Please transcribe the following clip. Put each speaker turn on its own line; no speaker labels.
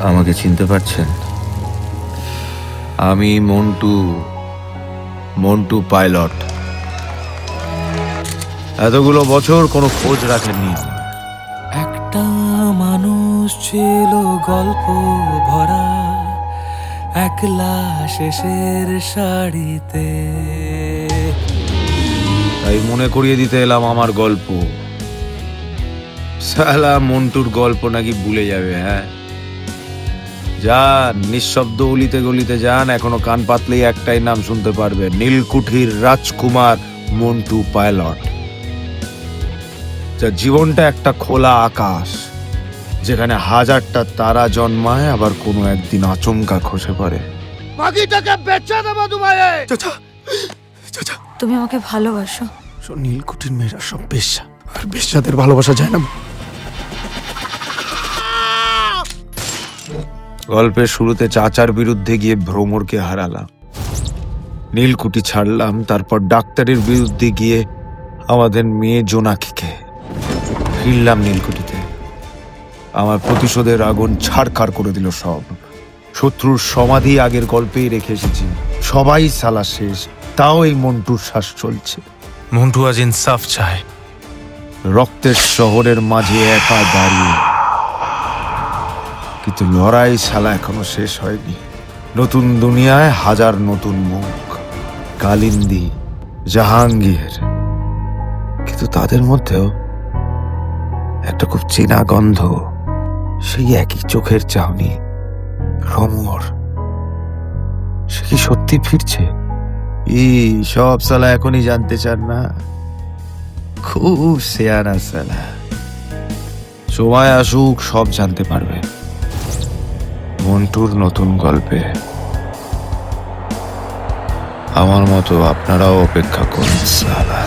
আমাকে চিনতে পারছেন? আমি মন্টু, মন্টু পাইলট। এতগুলো বছর কোনো খোঁজ রাখেননি।
একটা মানুষ ছিল গল্প ভরা, একলা শেষের শাড়িতে।
তাই মনে করিয়ে দিতে এলাম আমার গল্প। সালা মন্টুর গল্প নাকি ভুলে যাবে? হ্যাঁ, যান নিঃশব্দ অলিতে গলিতে যান, এখনো কান পাতলেই একটাই নাম শুনতে পারবে, নীলকুঠির রাজকুমার মন্টু পাইলট। যার জীবনটা একটা খোলা আকাশ, যেখানে হাজারটা তারা জন্মায়, আবার কোনো একদিন আচমকা খসে পড়ে।
তুমি আমাকে ভালোবাসো?
নীলকুঠির মেয়েরা সব বেশ্যা, আর বেশ্যাদের ভালোবাসা যায় না।
গল্পের শুরুতে চাচার বিরুদ্ধে গিয়ে ভ্রমরকে হারালাম, নীলকুঠি ছাড়লাম, তারপর ডাক্তারের বিরুদ্ধে গিয়ে আমাদের মেয়ে জোনাকিকে ফিরলাম নীলকুঠিতে। আমার প্রতিশোধের আগুন ছাড়খাড় করে দিল সব। শত্রুর সমাধি আগের গল্পেই রেখে এসেছি, সবাই সালা শেষ, তাও এই মন্টুর শ্বাস চলছে।
মন্টু আজ ইনসাফ চায়।
রক্তের শহরের মাঝে একা দাঁড়িয়ে, কিন্তু লড়াই শালা এখনো শেষ হয়নি। নতুন দুনিয়ায় হাজার নতুন মুখ, কালিন্দী, জাহাঙ্গীর, কিন্তু তাদের মধ্যেও একটা খুব চেনা গন্ধ, সেই একই চোখের চাহনি। ভ্রমর, সে কি সত্যি ফিরছে? সব সালা এখনই জানতে চান না? খুব শেয়ানা সালা, সময় আসুক সব জানতে পারবে। মন্টুর নতুন গল্পে আমার মতো আপনারাও অপেক্ষা করুন সালা।